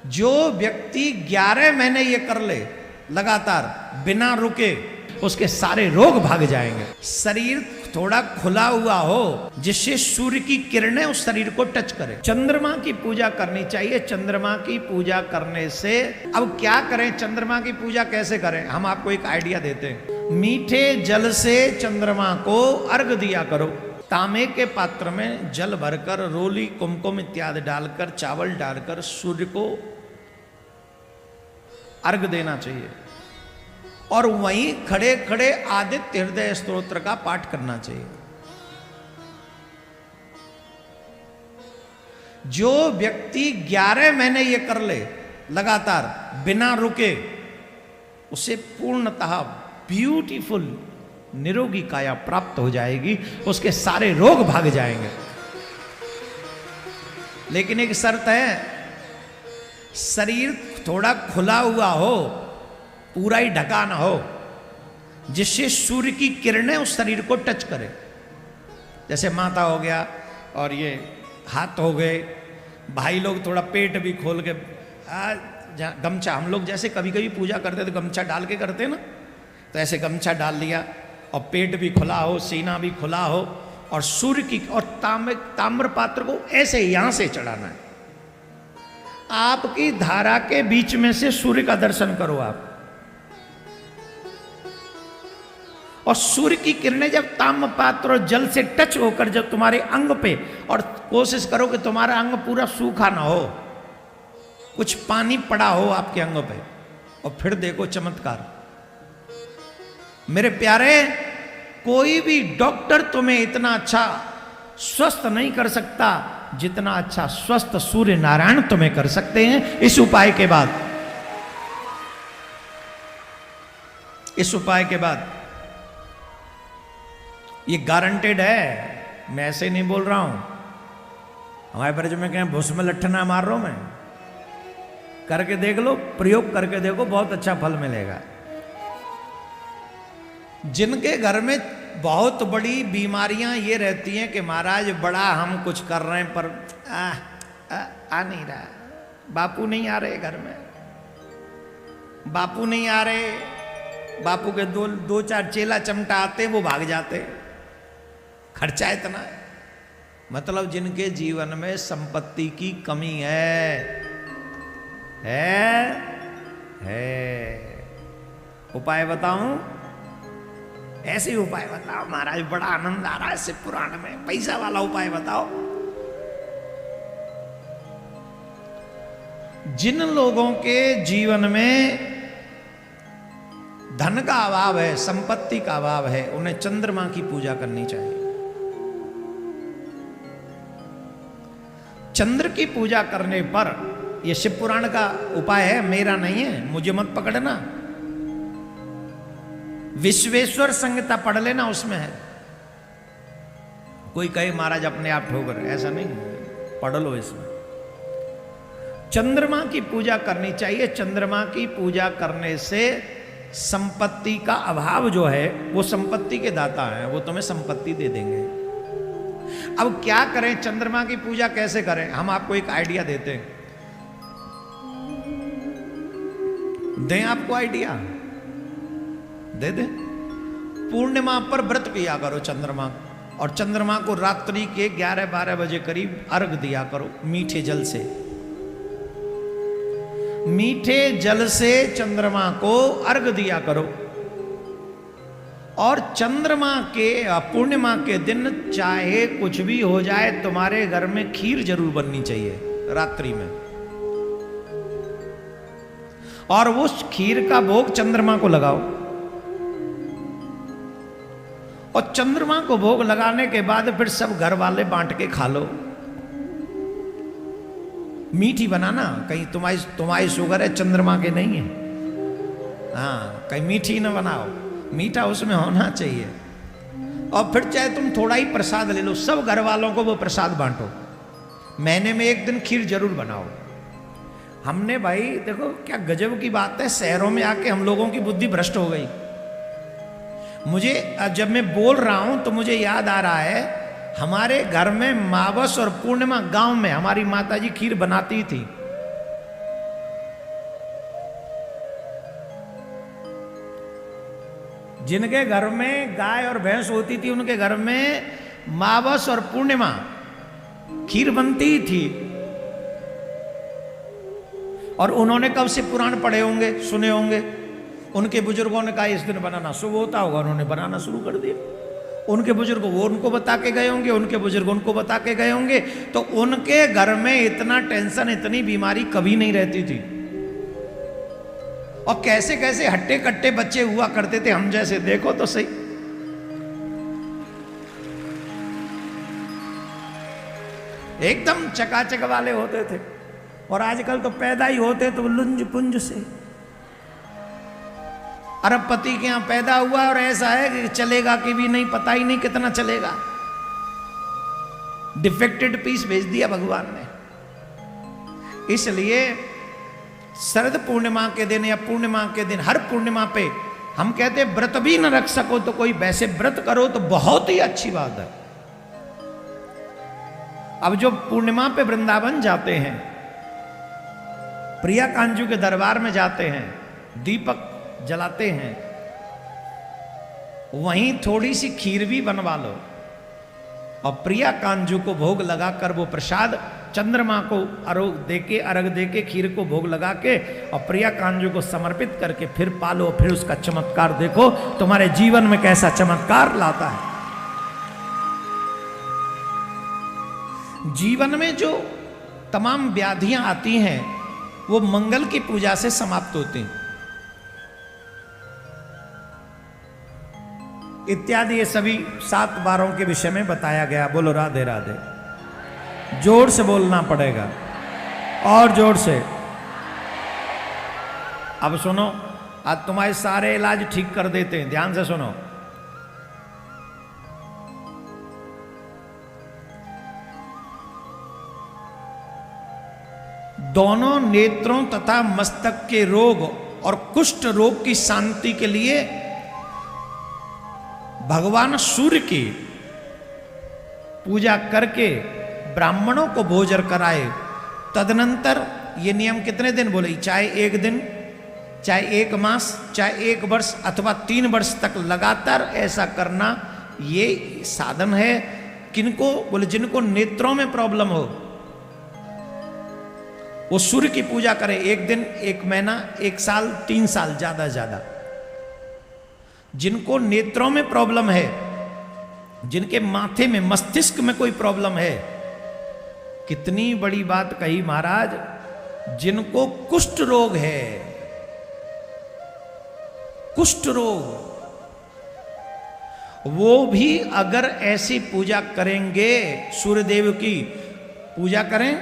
जो व्यक्ति 11 महीने ये कर ले लगातार बिना रुके, उसके सारे रोग भाग जाएंगे। शरीर थोड़ा खुला हुआ हो जिससे सूर्य की किरणें उस शरीर को टच करें। चंद्रमा की पूजा करनी चाहिए। चंद्रमा की पूजा करने से अब क्या करें, चंद्रमा की पूजा कैसे करें, हम आपको एक आइडिया देते हैं। मीठे जल से चंद्रमा को अर्घ दिया करो। तांबे के पात्र में जल भरकर रोली कुमकुम इत्यादि डालकर चावल डालकर सूर्य को अर्घ देना चाहिए और वहीं खड़े खड़े आदित्य हृदय स्तोत्र का पाठ करना चाहिए। जो व्यक्ति 11 महीने ये कर ले लगातार बिना रुके, उसे पूर्णतः ब्यूटीफुल निरोगी काया प्राप्त हो जाएगी, उसके सारे रोग भाग जाएंगे। लेकिन एक शर्त है, शरीर थोड़ा खुला हुआ हो, पूरा ही ढका ना हो, जिससे सूर्य की किरणें उस शरीर को टच करें। जैसे माथा हो गया और ये हाथ हो गए, भाई लोग थोड़ा पेट भी खोल के गमछा, हम लोग जैसे कभी कभी पूजा करते तो गमछा डाल के करते ना, तो ऐसे गमछा डाल लिया और पेट भी खुला हो, सीना भी खुला हो और सूर्य की और ताम्र पात्र को ऐसे यहां से चढ़ाना है। आपकी धारा के बीच में से सूर्य का दर्शन करो आप, और सूर्य की किरणें जब ताम्र पात्र और जल से टच होकर जब तुम्हारे अंग पे, और कोशिश करो कि तुम्हारा अंग पूरा सूखा ना हो, कुछ पानी पड़ा हो आपके अंग पे, और फिर देखो चमत्कार। मेरे प्यारे, कोई भी डॉक्टर तुम्हें इतना अच्छा स्वस्थ नहीं कर सकता जितना अच्छा स्वस्थ सूर्य नारायण तुम्हें कर सकते हैं। इस उपाय के बाद, इस उपाय के बाद ये गारंटेड है, मैं ऐसे नहीं बोल रहा हूं। हमारे पर जो मैं कहें भूस में लट्ठना मार रहा हूं, मैं करके देख लो, प्रयोग करके देखो, बहुत अच्छा फल मिलेगा। जिनके घर में बहुत बड़ी बीमारियां ये रहती हैं कि महाराज बड़ा हम कुछ कर रहे हैं पर आ नहीं रहा, बापू नहीं आ रहे घर में, बापू नहीं आ रहे, बापू के दो चार चेला चमटा आते वो भाग जाते, खर्चा इतना है। मतलब जिनके जीवन में संपत्ति की कमी है। उपाय बताऊं? ऐसे उपाय बताओ महाराज, बड़ा आनंद आ रहा है शिव पुराण में, पैसा वाला उपाय बताओ। जिन लोगों के जीवन में धन का अभाव है, संपत्ति का अभाव है, उन्हें चंद्रमा की पूजा करनी चाहिए। चंद्र की पूजा करने पर, यह शिव पुराण का उपाय है, मेरा नहीं है, मुझे मत पकड़ना। विश्वेश्वर संहिता पढ़ लेना, उसमें है। कोई कहे महाराज अपने आप ठोकर, ऐसा नहीं, पढ़ लो इसमें। चंद्रमा की पूजा करनी चाहिए। चंद्रमा की पूजा करने से संपत्ति का अभाव जो है, वो संपत्ति के दाता है, वो तुम्हें संपत्ति दे देंगे। अब क्या करें, चंद्रमा की पूजा कैसे करें, हम आपको एक आइडिया देते हैं। दें आपको आइडिया, दे दे। पूर्णिमा पर व्रत किया करो चंद्रमा, और चंद्रमा को रात्रि के 11-12 बजे करीब अर्घ दिया करो मीठे जल से। मीठे जल से चंद्रमा को अर्घ दिया करो। और चंद्रमा के पूर्णिमा के दिन चाहे कुछ भी हो जाए, तुम्हारे घर में खीर जरूर बननी चाहिए रात्रि में, और उस खीर का भोग चंद्रमा को लगाओ। और चंद्रमा को भोग लगाने के बाद फिर सब घर वाले बांट के खा लो। मीठी बनाना, कहीं तुम्हारी शुगर है, चंद्रमा के नहीं है, हाँ, कहीं मीठी ना बनाओ, मीठा उसमें होना चाहिए। और फिर चाहे तुम थोड़ा ही प्रसाद ले लो, सब घर वालों को वो प्रसाद बांटो। महीने में एक दिन खीर जरूर बनाओ। हमने भाई देखो क्या गजब की बात है, शहरों में आके हम लोगों की बुद्धि भ्रष्ट हो गई। मुझे जब मैं बोल रहा हूं तो मुझे याद आ रहा है, हमारे घर में मावस और पूर्णिमा गांव में हमारी माताजी खीर बनाती थी। जिनके घर में गाय और भैंस होती थी उनके घर में मावस और पूर्णिमा खीर बनती ही थी। और उन्होंने कब से पुराण पढ़े होंगे, सुने होंगे। उनके बुजुर्गों ने कहा इस दिन बनाना शुभ होता होगा, उन्होंने बनाना शुरू कर दिया। उनके बुजुर्ग वो उनको बता के गए होंगे, उनके बुजुर्ग उनको बता के गए होंगे। तो उनके घर में इतना टेंशन, इतनी बीमारी कभी नहीं रहती थी। और कैसे कैसे हट्टे कट्टे बच्चे हुआ करते थे हम जैसे, देखो तो सही। एकदम चकाचक वाले होते थे। और आजकल तो पैदा ही होते तो लुंज पुंज से। अरबपति के यहां पैदा हुआ और ऐसा है कि चलेगा कि भी नहीं, पता ही नहीं कितना चलेगा। डिफेक्टेड पीस भेज दिया भगवान ने। इसलिए शरद पूर्णिमा के दिन या पूर्णिमा के दिन, हर पूर्णिमा पे हम कहते हैं व्रत भी न रख सको तो कोई वैसे व्रत करो तो बहुत ही अच्छी बात है। अब जो पूर्णिमा पे वृंदावन जाते हैं, प्रिया कांजू के दरबार में जाते हैं, दीपक जलाते हैं, वहीं थोड़ी सी खीर भी बनवा लो और प्रिया कांजू को भोग लगाकर वो प्रसाद चंद्रमा को अर्घ देके खीर को भोग लगा के और प्रिया कांजू को समर्पित करके फिर पालो। फिर उसका चमत्कार देखो, तुम्हारे जीवन में कैसा चमत्कार लाता है। जीवन में जो तमाम व्याधियां आती हैं वो मंगल की पूजा से समाप्त होती हैं। इत्यादि ये सभी 7 बारों के विषय में बताया गया। बोलो राधे राधे। जोर से बोलना पड़ेगा और जोर से। अब सुनो, आज तुम्हारे सारे इलाज ठीक कर देते हैं, ध्यान से सुनो। दोनों नेत्रों तथा मस्तक के रोग और कुष्ठ रोग की शांति के लिए भगवान सूर्य की पूजा करके ब्राह्मणों को भोजन कराए। तदनंतर ये नियम कितने दिन बोले, चाहे 1 दिन, चाहे 1 मास, चाहे 1 वर्ष अथवा 3 वर्ष तक लगातार ऐसा करना ये साधन है। किनको बोले, जिनको नेत्रों में प्रॉब्लम हो वो सूर्य की पूजा करे। 1 दिन, 1 महीना, 1 साल, 3 साल, ज्यादा से ज्यादा। जिनको नेत्रों में प्रॉब्लम है, जिनके माथे में, मस्तिष्क में कोई प्रॉब्लम है, कितनी बड़ी बात कही महाराज, जिनको कुष्ठ रोग है, कुष्ठ रोग, वो भी अगर ऐसी पूजा करेंगे, सूर्यदेव की पूजा करें,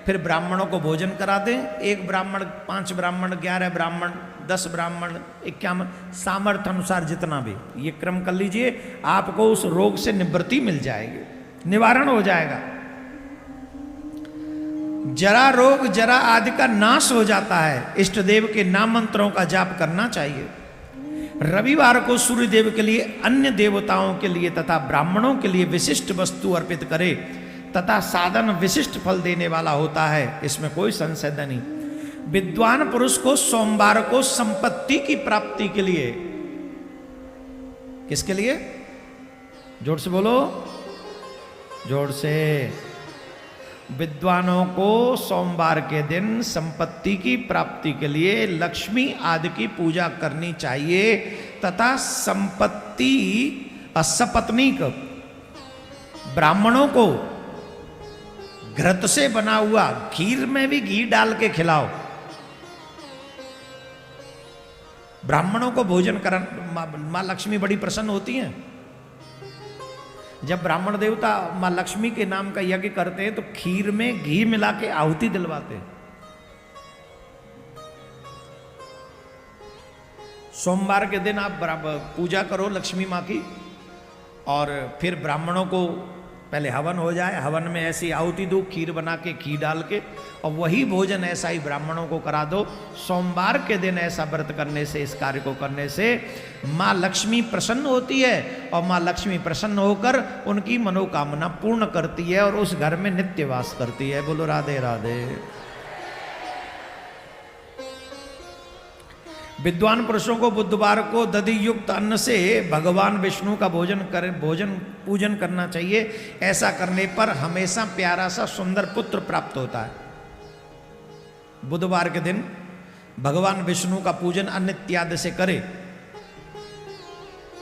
फिर ब्राह्मणों को भोजन करा दें। 1 ब्राह्मण, 5 ब्राह्मण, 11 ब्राह्मण, 10 ब्राह्मण, 51, सामर्थ्य अनुसार जितना भी, ये क्रम कर लीजिए, आपको उस रोग से निवृत्ति मिल जाएगी, निवारण हो जाएगा। जरा रोग, जरा आदि का नाश हो जाता है। इष्ट देव के नाम मंत्रों का जाप करना चाहिए। रविवार को सूर्य देव के लिए, अन्य देवताओं के लिए तथा ब्राह्मणों के लिए विशिष्ट वस्तु अर्पित करे तथा साधन विशिष्ट फल देने वाला होता है, इसमें कोई संशय नहीं। विद्वान पुरुष को सोमवार को संपत्ति की प्राप्ति के लिए, किसके लिए, जोर से बोलो, जोर से, विद्वानों को सोमवार के दिन संपत्ति की प्राप्ति के लिए लक्ष्मी आदि की पूजा करनी चाहिए तथा संपत्ति असपत्नीक ब्राह्मणों को घृत से बना हुआ, खीर में भी घी डाल के खिलाओ। ब्राह्मणों को भोजन कर, मां लक्ष्मी बड़ी प्रसन्न होती हैं। जब ब्राह्मण देवता मां लक्ष्मी के नाम का यज्ञ करते हैं तो खीर में घी मिला के आहुति दिलवाते हैं। सोमवार के दिन आप पूजा करो लक्ष्मी मां की, और फिर ब्राह्मणों को पहले हवन हो जाए, हवन में ऐसी आहुति दो, खीर बना के, घी डाल के, और वही भोजन ऐसा ही ब्राह्मणों को करा दो। सोमवार के दिन ऐसा व्रत करने से, इस कार्य को करने से माँ लक्ष्मी प्रसन्न होती है, और माँ लक्ष्मी प्रसन्न होकर उनकी मनोकामना पूर्ण करती है और उस घर में नित्य वास करती है। बोलो राधे राधे। विद्वान पुरुषों को बुधवार को दधि युक्त अन्न से भगवान विष्णु का पूजन करना चाहिए। ऐसा करने पर हमेशा प्यारा सा सुंदर पुत्र प्राप्त होता है। बुधवार के दिन भगवान विष्णु का पूजन अन्न इत्यादि से करे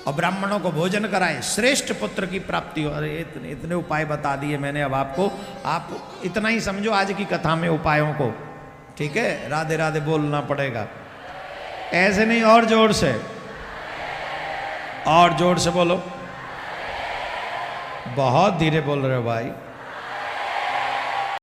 और ब्राह्मणों को भोजन कराए, श्रेष्ठ पुत्र की प्राप्ति हो। अरे इतने उपाय बता दिए मैंने अब आपको, आप इतना ही समझो आज की कथा में उपायों को, ठीक है। राधे राधे बोलना पड़ेगा, ऐसे नहीं, और जोर से, और जोर से बोलो। बहुत धीरे बोल रहे हो भाई।